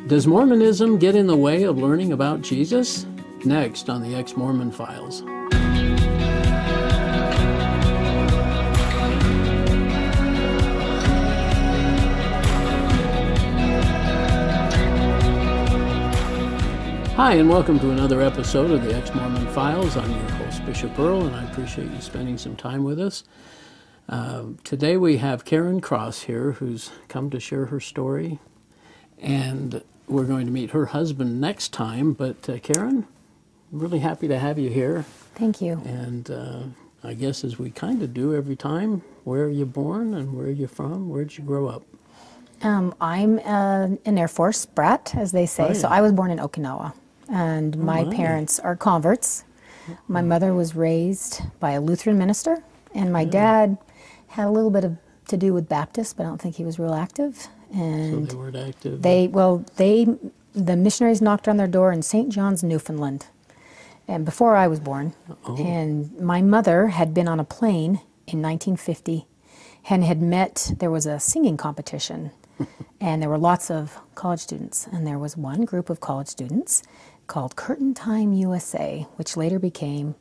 Does Mormonism get in the way of learning about Jesus? Next on the Ex-Mormon Files. Hi, and welcome to another episode of the Ex-Mormon Files. I'm your host, Bishop Earl, and I appreciate you spending some time with us. Today we have Karen Cross here, who's come to share her story, and we're going to meet her husband next time. But Karen, I'm really happy to have you here. Thank you. And I guess as we kind of do every time, where are you born and where are you from? Where did you grow up? I'm an Air Force brat, as they say. Oh, yeah. So I was born in Okinawa, and my parents are converts. My mother was raised by a Lutheran minister, and my dad had a little bit to do with Baptist, but I don't think he was real active. And so they weren't active? The missionaries knocked on their door in St. John's, Newfoundland, and before I was born. Oh. And my mother had been on a plane in 1950 and had met, there was a singing competition, and there were lots of college students, and there was one group of college students called Curtain Time USA, which later became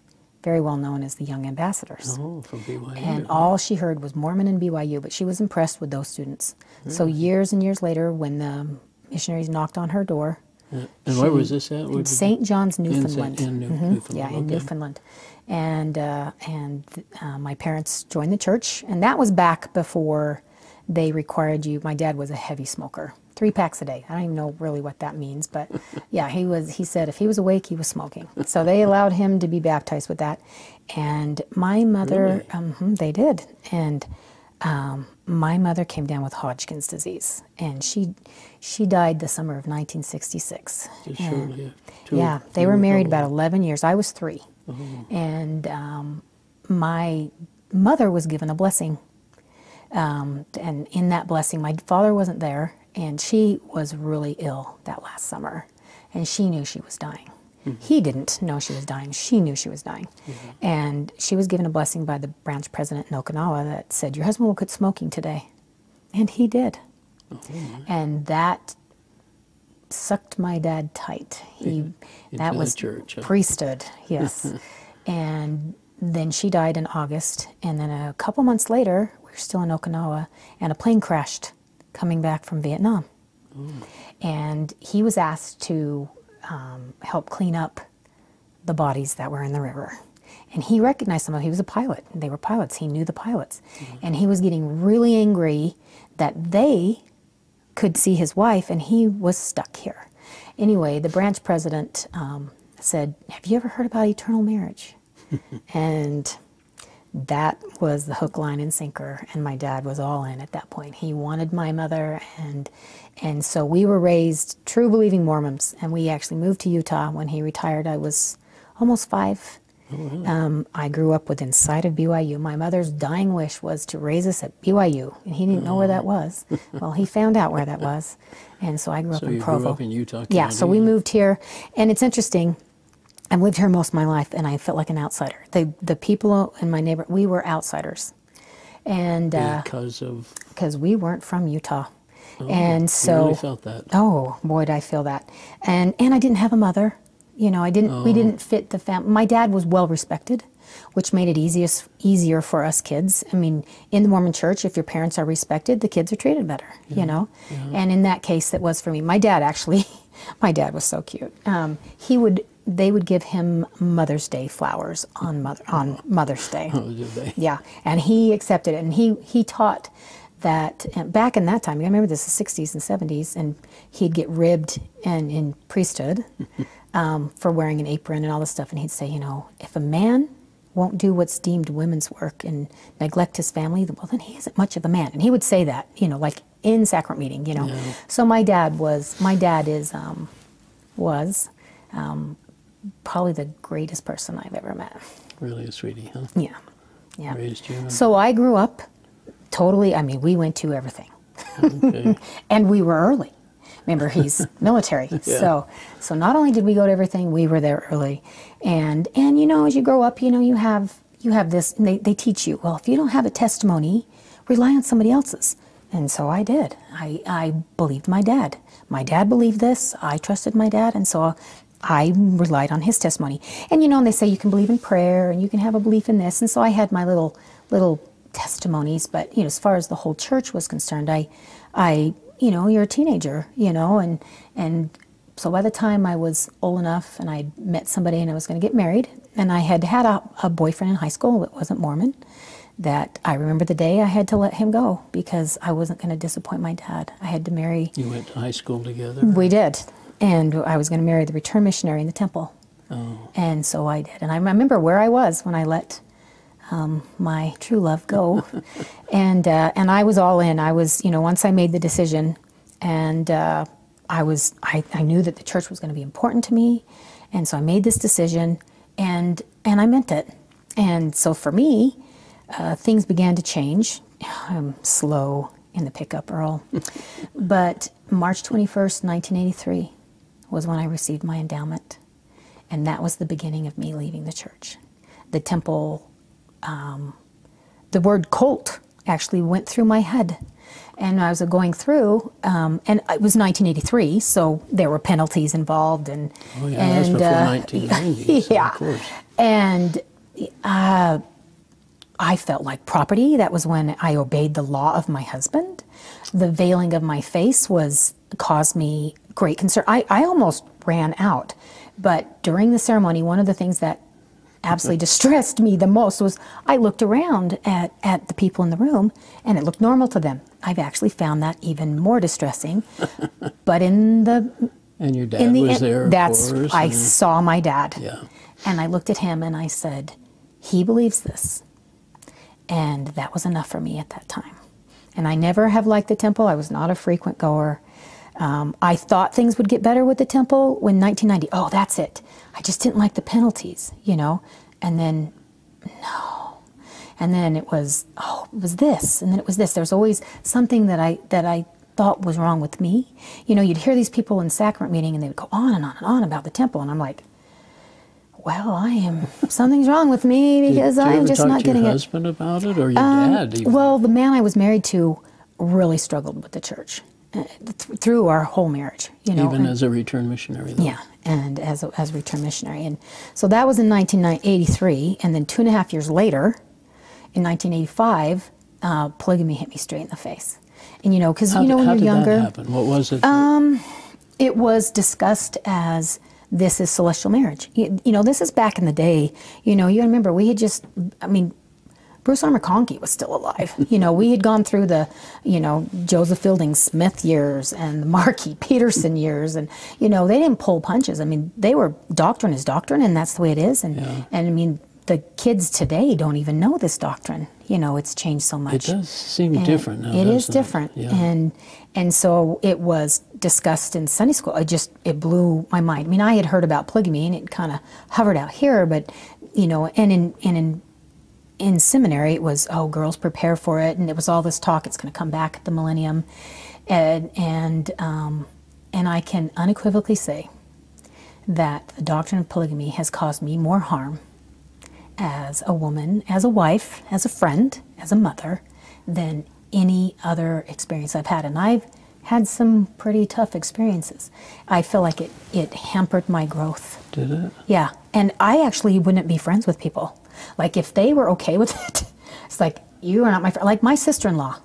very well known as the Young Ambassadors. Oh, from BYU. And all she heard was Mormon and BYU, but she was impressed with those students. So years and years later, when the missionaries knocked on her door, and where was this at? In St. John's, Newfoundland. In Newfoundland. Yeah, in Newfoundland. And my parents joined the church, and that was back before they required you. My dad was a heavy smoker, 3 packs a day. I don't even know really what that means, but yeah, he said if he was awake, he was smoking. So they allowed him to be baptized with that. And my mother, really? They did. And my mother came down with Hodgkin's disease, and she died the summer of 1966. Yeah, they were married about 11 years. I was 3. Oh. And my mother was given a blessing. And in that blessing, my father wasn't there, and she was really ill that last summer, and she knew she was dying. Mm-hmm. He didn't know she was dying. She knew she was dying. Mm-hmm. And she was given a blessing by the branch president in Okinawa that said, your husband will quit smoking today. And he did. Mm-hmm. And that sucked my dad tight. That was church, priesthood, yes. And then she died in August, and then a couple months later, we were still in Okinawa, and a plane crashed coming back from Vietnam. Mm. And he was asked to help clean up the bodies that were in the river. And he recognized some of them. He was a pilot. They were pilots. He knew the pilots. Mm-hmm. And he was getting really angry that they could see his wife, and he was stuck here. Anyway, the branch president said, have you ever heard about eternal marriage? And that was the hook, line, and sinker, and my dad was all in at that point. He wanted my mother, and so we were raised true believing Mormons, and we actually moved to Utah. When he retired, I was almost 5. Oh, really? I grew up within sight of BYU. My mother's dying wish was to raise us at BYU, and he didn't know where that was. Well, he found out where that was, and so I grew up in Provo. So you grew up in Utah County? Yeah, so we moved here, and it's interesting. I've lived here most of my life, and I felt like an outsider. The people in my neighborhood, we were outsiders, and because we weren't from Utah, and so you really felt that. Oh boy, did I feel that, and I didn't have a mother. You know, we didn't fit the family. My dad was well respected, which made it easier for us kids. I mean, in the Mormon Church, if your parents are respected, the kids are treated better. Yeah. You know, and in that case, that was for me. My dad actually, my dad was so cute. They would give him Mother's Day flowers on Mother's Day. Oh, did they? Yeah, and he accepted it, and he taught that back in that time. I remember this, the 60s and 70s, and he'd get ribbed in priesthood for wearing an apron and all this stuff, and he'd say, you know, if a man won't do what's deemed women's work and neglect his family, well, then he isn't much of a man. And he would say that, you know, like in sacrament meeting, you know. Yeah. So my dad was probably the greatest person I've ever met. Really a sweetie, huh? Yeah, yeah. Raised you. So I grew up totally, I mean, we went to everything. Okay. And we were early. Remember, he's military. Yeah. So not only did we go to everything, we were there early. And you know, as you grow up, you know, you have this, and they teach you, well, if you don't have a testimony, rely on somebody else's. And so I did. I believed my dad. My dad believed this. I trusted my dad, and so I relied on his testimony. And and they say you can believe in prayer and you can have a belief in this. And so I had my little testimonies, but as far as the whole church was concerned, you're a teenager, and so by the time I was old enough and I met somebody and I was going to get married, and I had had a boyfriend in high school that wasn't Mormon, that I remember the day I had to let him go because I wasn't going to disappoint my dad. I had to marry. You went to high school together? We did. And I was going to marry the return missionary in the temple. Oh. And so I did. And I remember where I was when I let my true love go. and I was all in. I was, once I made the decision, and I knew that the church was going to be important to me. And so I made this decision, and I meant it. And so for me, things began to change. I'm slow in the pickup, Earl. But March 21st, 1983 was when I received my endowment. And that was the beginning of me leaving the church. The temple, the word cult actually went through my head. And I was going through, and it was 1983, so there were penalties involved. And, oh, yeah, that's before 1990. So yeah. Of course. And I felt like property. That was when I obeyed the law of my husband. The veiling of my face caused me great concern. I almost ran out. But during the ceremony, one of the things that absolutely distressed me the most was I looked around at the people in the room, and it looked normal to them. I've actually found that even more distressing. But in the... And your dad was there, of course. I saw my dad. Yeah. And I looked at him and I said, he believes this. And that was enough for me at that time. And I never have liked the temple. I was not a frequent goer. I thought things would get better with the temple when 1990, oh, that's it. I just didn't like the penalties, And then, no. And then it was this. And then it was this. There was always something that I thought was wrong with me. You'd hear these people in sacrament meeting and they would go on and on and on about the temple. And I'm like, well, something's wrong with me because I'm just not getting it. Did you ever talk to your husband about it, or your dad even? Well, the man I was married to really struggled with the church through our whole marriage. Even as a return missionary, though. Yeah, and as a return missionary. And so that was in 1983, and then 2.5 years later, in 1985, polygamy hit me straight in the face. And because when you're younger, how did that happen? What was it? It was discussed as this is celestial marriage. This is back in the day. You remember we had just, Bruce R. McConkie was still alive. We had gone through the, Joseph Fielding Smith years and the Marquis Peterson years, and they didn't pull punches. They were doctrine is doctrine, and that's the way it is. And yeah. and the kids today don't even know this doctrine. It's changed so much. It does seem different now. It is different, yeah. and so it was discussed in Sunday school. It blew my mind. I had heard about polygamy, and it kind of hovered out here, but and in seminary, it was, oh, girls prepare for it, and it was all this talk. It's going to come back at the millennium, and I can unequivocally say that the doctrine of polygamy has caused me more harm as a woman, as a wife, as a friend, as a mother, than any other experience I've had. And I've had some pretty tough experiences. I feel like it hampered my growth. Did it? Yeah. And I actually wouldn't be friends with people. Like, if they were okay with it, it's like, you are not my friend. Like my sister-in-law.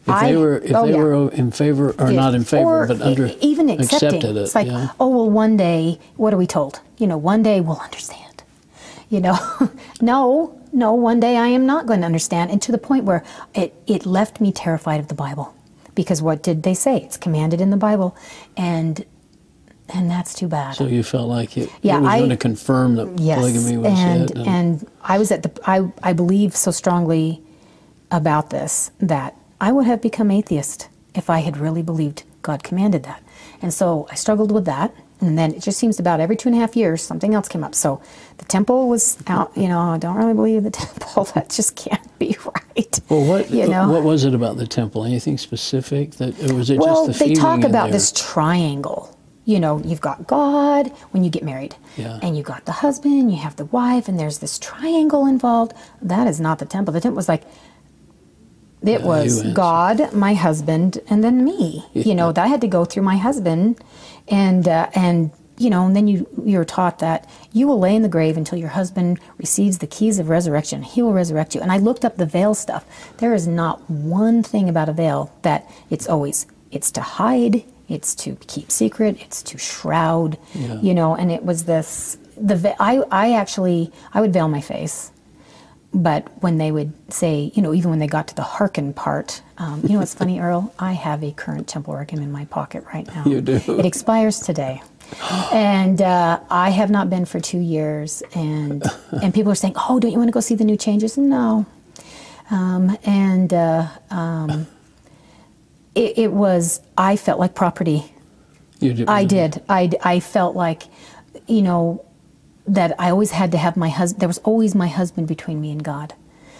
If they were in favor, or not in favor, but even accepted it. It's like, yeah. oh, well, one day, what are we told? One day we'll understand. No, one day I am not going to understand. And to the point where it left me terrified of the Bible. Because what did they say? It's commanded in the Bible. And that's too bad. So you felt like it was going to confirm that polygamy was it. And I was I believe so strongly about this that I would have become atheist if I had really believed God commanded that. And so I struggled with that. And then it just seems about every 2.5 years, something else came up. So the temple was out, I don't really believe the temple. That just can't be right. Well, what was it about the temple? Anything specific? Was it just the feeling? Well, they talk about this triangle. You've got God when you get married. Yeah. And you got the husband, you have the wife, and there's this triangle involved. That is not the temple. The temple was like, It was God, my husband, and then me. You know, that I had to go through my husband, and you know, and then you're taught that you will lay in the grave until your husband receives the keys of resurrection. He will resurrect you. And I looked up the veil stuff. There is not one thing about a veil that it's to hide, it's to keep secret, it's to shroud, you know, and it was this, I would veil my face. But when they would say, you know, even when they got to the hearken part, you know what's funny, Earl? I have a current temple requiem in my pocket right now. You do? It expires today. And I have not been for 2 years. And people are saying, oh, don't you want to go see the new changes? No. It was, I felt like property. You did? I did. I felt like, you know, that I always had to have my husband, there was always my husband between me and God.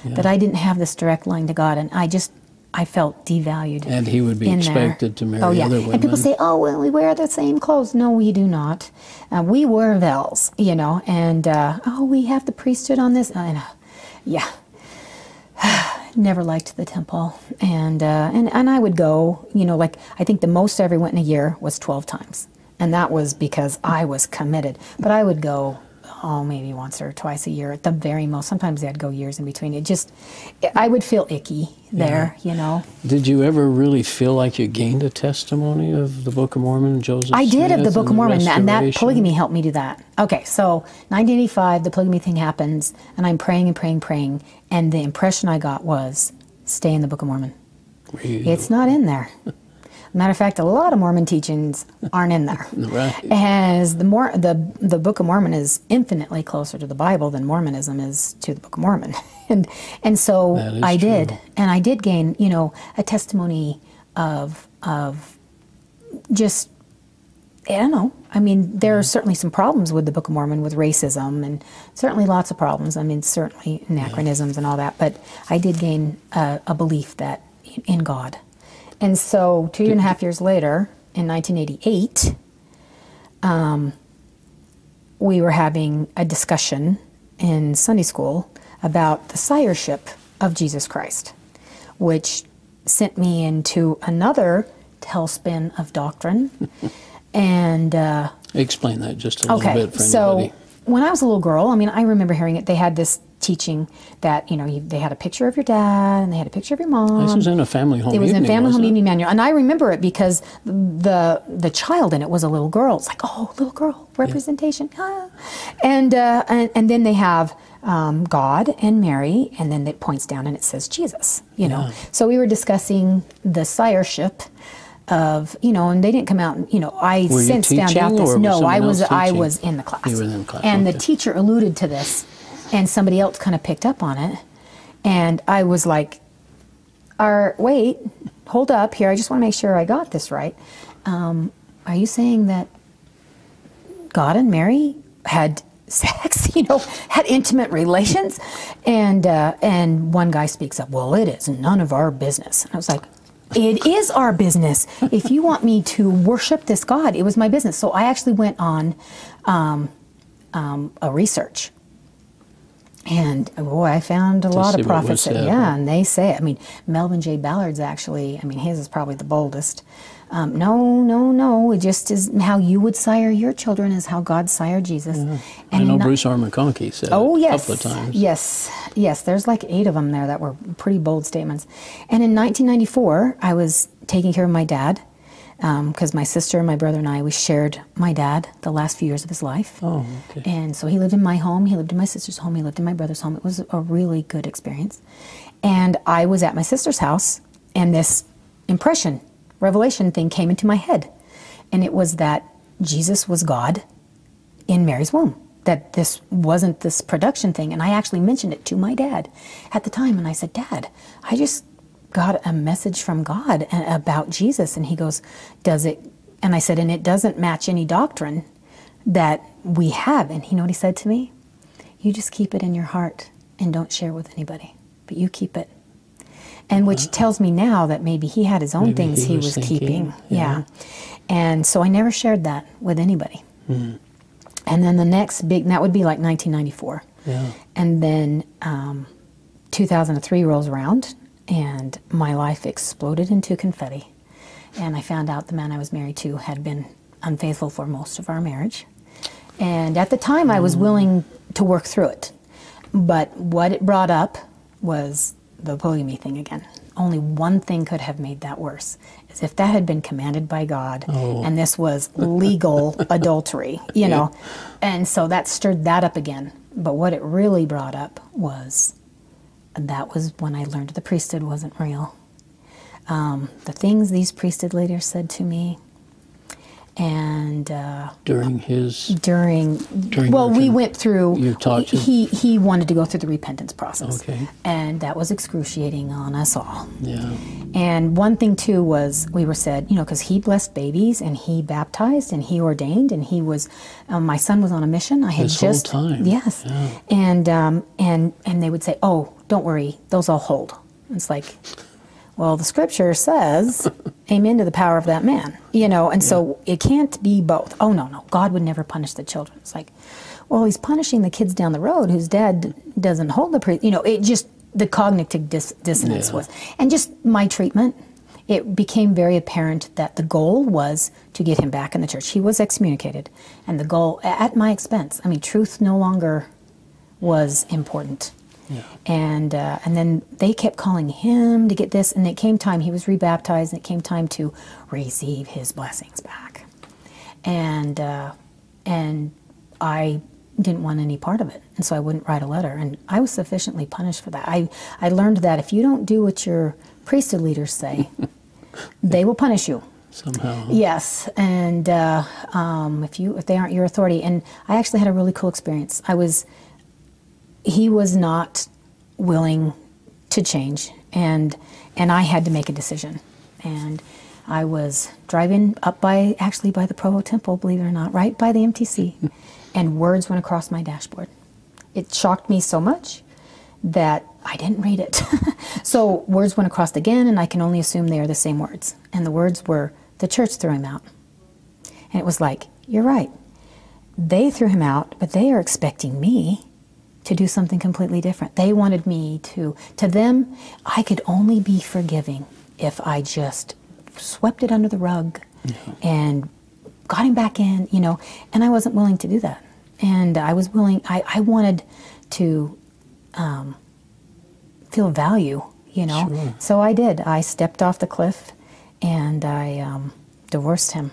Yeah. That I didn't have this direct line to God, and I felt devalued. And he would be expected to marry other women. And people say, oh, well, we wear the same clothes. No, we do not. We wear veils, you know, and, oh, we have the priesthood on this. Yeah. Never liked the temple. And I would go, you know, like, I think the most I ever went in a year was 12 times. And that was because I was committed. But I would go, maybe once or twice a year at the very most. Sometimes I'd go years in between. I would feel icky there, you know. Did you ever really feel like you gained a testimony of the Book of Mormon and Joseph I did, Smith of the Book of Mormon, and that restoration? polygamy helped me do that. Okay, so 1985, the polygamy thing happens, and I'm praying and praying, praying, and the impression I got was, stay in the Book of Mormon. Really? It's not in there. Matter of fact, a lot of Mormon teachings aren't in there. Right. As the Book of Mormon is infinitely closer to the Bible than Mormonism is to the Book of Mormon, and so I did, and I did gain, you know, a testimony of just, I don't know. I mean, there are certainly some problems with the Book of Mormon with racism, and certainly lots of problems. I mean, certainly anachronisms and all that, but I did gain a belief that in God. And so 2.5 years later, in 1988, we were having a discussion in Sunday school about the sireship of Jesus Christ, which sent me into another tailspin of doctrine. And explain that just a little bit for anybody. So when I was a little girl, I mean, I remember hearing it. They had this teaching that, you know, they had a picture of your dad and they had a picture of your mom. This was in a family home evening. It was in Family Home Evening Manual. And I remember it because the child in it was a little girl. It's like, oh, little girl, representation. Yeah. And then they have God and Mary, and then it points down and it says Jesus, you know. So we were discussing the sireship of, you know, and they didn't come out and, you know, I since found out this. No, I was in the class. You were in the class. And the teacher alluded to this, and somebody else kind of picked up on it. And I was like, wait, hold up here. I just want to make sure I got this right. Are you saying that God and Mary had sex, you know, had intimate relations? And one guy speaks up, well, it is none of our business. And I was like, it is our business. If you want me to worship this God, it was my business. So I actually went on a research. And boy, I found a lot of prophets. And they say, I mean, Melvin J. Ballard's actually, I mean, his is probably the boldest. No. It just is how you would sire your children is how God sired Jesus. Yeah. And I know Bruce R. McConkie said it a couple of times. Yes. There's like 8 of them there that were pretty bold statements. And in 1994, I was taking care of my dad because my sister, my brother, and I, we shared my dad the last few years of his life. Oh, okay. And so he lived in my home, he lived in my sister's home, he lived in my brother's home. It was a really good experience. And I was at my sister's house, and this revelation thing came into my head. And it was that Jesus was God in Mary's womb. That this wasn't this production thing. And I actually mentioned it to my dad at the time. And I said, Dad, I just got a message from God about Jesus. And he goes, does it? And I said, and it doesn't match any doctrine that we have. And you know what he said to me? You just keep it in your heart and don't share with anybody. But you keep it. And which tells me now that maybe he had his own things he was keeping. Yeah. And so I never shared that with anybody. Mm. And then the next that would be like 1994. Yeah. And then 2003 rolls around, and my life exploded into confetti. And I found out the man I was married to had been unfaithful for most of our marriage. And at the time, I was willing to work through it. But what it brought up was the polygamy thing again. Only one thing could have made that worse, is if that had been commanded by God, and this was legal adultery, you know. And so that stirred that up again. But what it really brought up was, that was when I learned the priesthood wasn't real. The things these priesthood leaders said to me, and during well, we went through. You talked to he wanted to go through the repentance process, okay, and that was excruciating on us all. Yeah. And one thing too was, we were said, you know, because he blessed babies and he baptized and he ordained and he was, my son was on a mission. I had this just whole time. Yes, yeah. And they would say, oh, don't worry, those all hold. It's like, well, the scripture says, amen to the power of that man, you know, and so it can't be both. Oh, no, God would never punish the children. It's like, well, he's punishing the kids down the road whose dad doesn't hold the priest. You know, it just, the cognitive dissonance was. And just my treatment, it became very apparent that the goal was to get him back in the church. He was excommunicated, and the goal, at my expense. I mean, truth no longer was important. Yeah. And then they kept calling him to get this, and it came time, he was rebaptized, and it came time to receive his blessings back. And I didn't want any part of it, and so I wouldn't write a letter, and I was sufficiently punished for that. I learned that if you don't do what your priesthood leaders say, they will punish you. Somehow. Yes, and if they aren't your authority. And I actually had a really cool experience. He was not willing to change, and I had to make a decision. And I was driving up by the Provo Temple, believe it or not, right by the MTC, and words went across my dashboard. It shocked me so much that I didn't read it. So words went across again, and I can only assume they are the same words. And the words were, the church threw him out. And it was like, you're right. They threw him out, but they are expecting me to do something completely different. They wanted me to them, I could only be forgiving if I just swept it under the rug and got him back in, you know, and I wasn't willing to do that. And I was willing, I wanted to feel value, you know. Sure. So I did. I stepped off the cliff and I divorced him.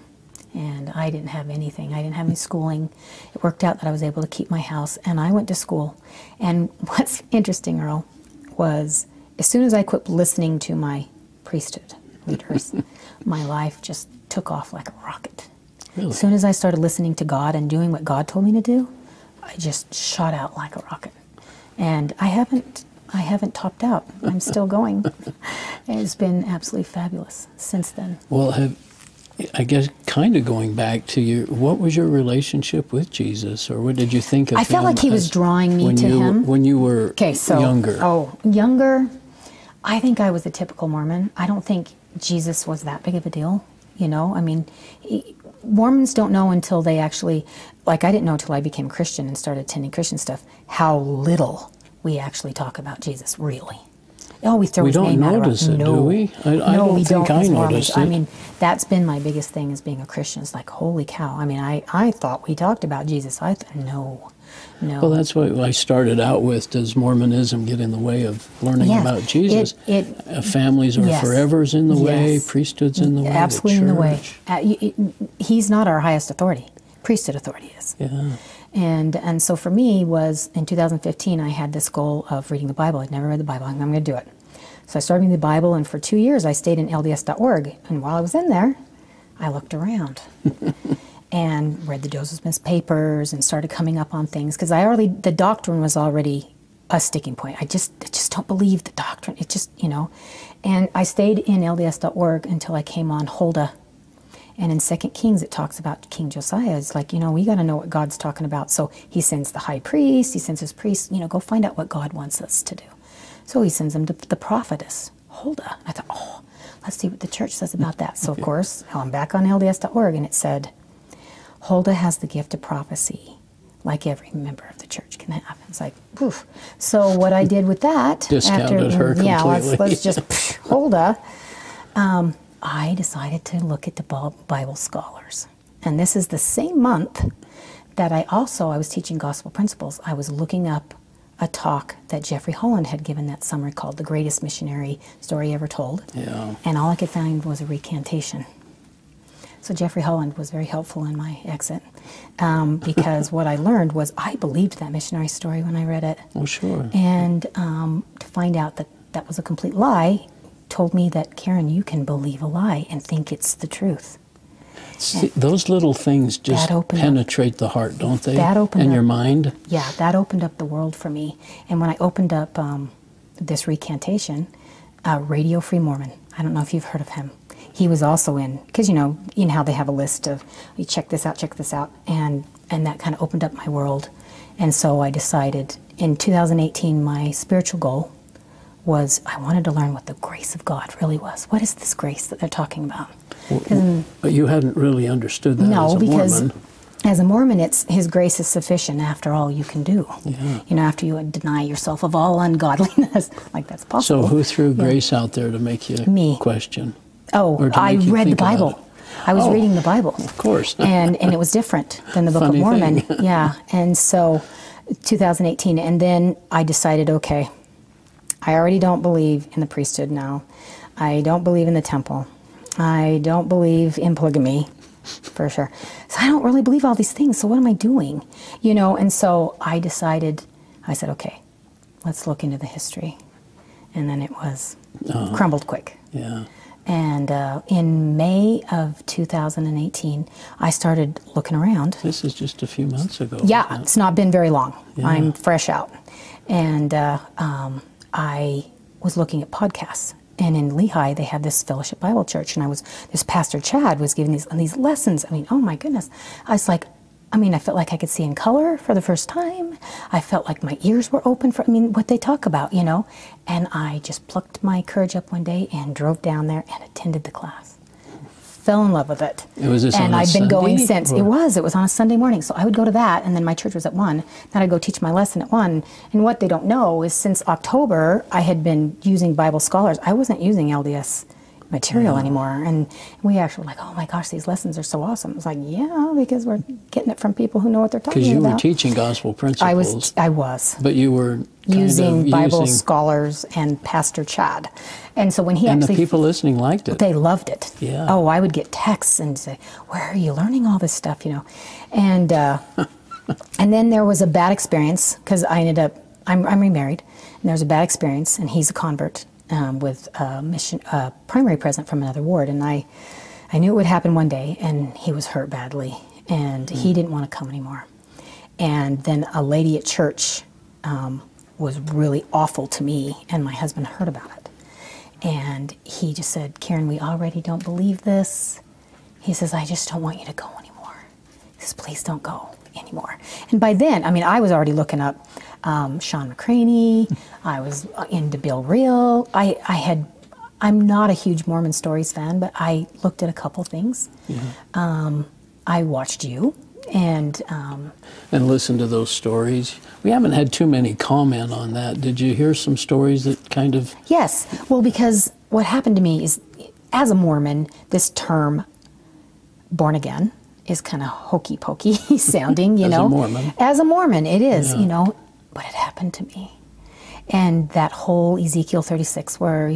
And I didn't have anything. I didn't have any schooling. It worked out that I was able to keep my house, and I went to school. And what's interesting, Earl, was as soon as I quit listening to my priesthood leaders, my life just took off like a rocket. Really? As soon as I started listening to God and doing what God told me to do, I just shot out like a rocket. And I haven't topped out. I'm still going. It's been absolutely fabulous since then. Well, I guess kind of going back to what was your relationship with Jesus, or what did you think of him? I felt like he was drawing me to him. When you were younger. Oh, younger, I think I was a typical Mormon. I don't think Jesus was that big of a deal, you know? I mean, Mormons don't know until they actually, like I didn't know until I became a Christian and started attending Christian stuff, how little we actually talk about Jesus, really. Oh, we throw his name out. We don't notice it, do we? I don't think I noticed it. I mean, that's been my biggest thing as being a Christian. It's like, holy cow. I mean, I thought we talked about Jesus. No. Well, that's what I started out with. Does Mormonism get in the way of learning about Jesus? Families are forevers in the way, priesthood's in the way, absolutely in the way. He's not our highest authority. Priesthood authority is. Yeah. And so for me was, in 2015, I had this goal of reading the Bible. I'd never read the Bible. I'm going to do it. So I started reading the Bible, and for 2 years I stayed in LDS.org. And while I was in there, I looked around and read the Joseph Smith papers and started coming up on things, because the doctrine was already a sticking point. I just don't believe the doctrine. It just, you know. And I stayed in LDS.org until I came on Huldah. And in 2 Kings, it talks about King Josiah. It's like, you know, we got to know what God's talking about. So he sends the high priest, he sends his priests, you know, go find out what God wants us to do. So he sends them to the prophetess, Huldah. I thought, oh, let's see what the church says about that. So, of course, I'm back on LDS.org, and it said, Huldah has the gift of prophecy. like every member of the church can have. It's like, poof. So what I did with that, Discounted her completely. Yeah, let's just hold up. I decided to look at the Bible scholars, and this is the same month that I was teaching gospel principles. I was looking up a talk that Jeffrey Holland had given that summer called "The Greatest Missionary Story Ever Told," and all I could find was a recantation. So Jeffrey Holland was very helpful in my exit, because what I learned was I believed that missionary story when I read it. Oh, sure. And to find out that that was a complete lie told me that, Karen, you can believe a lie and think it's the truth. See, those little things just penetrate the heart, don't they? And your mind? Yeah, that opened up the world for me. And when I opened up this recantation, Radio Free Mormon, I don't know if you've heard of him. He was also in, because you know how they have a list of, you check this out, and that kind of opened up my world. And so I decided in 2018, my spiritual goal was I wanted to learn what the grace of God really was. What is this grace that they're talking about? But you hadn't really understood that as a Mormon. No, because as a Mormon, it's His grace is sufficient after all you can do. Yeah. You know, after you deny yourself of all ungodliness, like that's possible. So who threw grace out there to make you question? Oh, I read the Bible. I was reading the Bible. Of course. and it was different than the Book of Mormon. Yeah. And so 2018, and then I decided, okay, I already don't believe in the priesthood now. I don't believe in the temple. I don't believe in polygamy, for sure. So I don't really believe all these things, so what am I doing? You know, and so I said, okay, let's look into the history. And then it was crumbled quick. Yeah. And in May of 2018, I started looking around. This is just a few months ago. Yeah, it's not been very long. Yeah. I'm fresh out. And I was looking at podcasts. And in Lehigh, they had this Fellowship Bible Church, and this Pastor Chad was giving these lessons. I mean, oh my goodness. I felt like I could see in color for the first time. I felt like my ears were open for, what they talk about, you know. And I just plucked my courage up one day and drove down there and attended the class. Fell in love with it. Was this on a I've been going since. Or? It was on a Sunday morning. So I would go to that, and then my church was at 1. Then I'd go teach my lesson at 1. And what they don't know is since October, I had been using Bible scholars. I wasn't using LDS material anymore. And we actually were like, oh my gosh, these lessons are so awesome. It was like, yeah, because we're getting it from people who know what they're talking about. Because you were teaching gospel principles. I was. But you were using Bible scholars and Pastor Chad. And so when and the people listening liked it. They loved it. Yeah. Oh, I would get texts and say, where are you learning all this stuff, you know? And and then there was a bad experience because I ended up, I'm remarried, and there was a bad experience, and he's a convert. With a primary president from another ward, and I knew it would happen one day, and he was hurt badly, and he didn't want to come anymore. And then a lady at church was really awful to me, and my husband heard about it. And he just said, Karen, we already don't believe this. He says, I just don't want you to go anymore. He says, please don't go anymore. And by then, I was already looking up Sean McCraney. I was into Bill Reel. I'm not a huge Mormon Stories fan, but I looked at a couple things. Yeah. I watched you and listened to those stories. We haven't had too many comment on that. Did you hear some stories that kind of? Yes. Well, because what happened to me is, as a Mormon, this term born again is kind of hokey pokey sounding, you know. As a Mormon. As a Mormon, it is, you know. But it happened to me. And that whole Ezekiel 36 where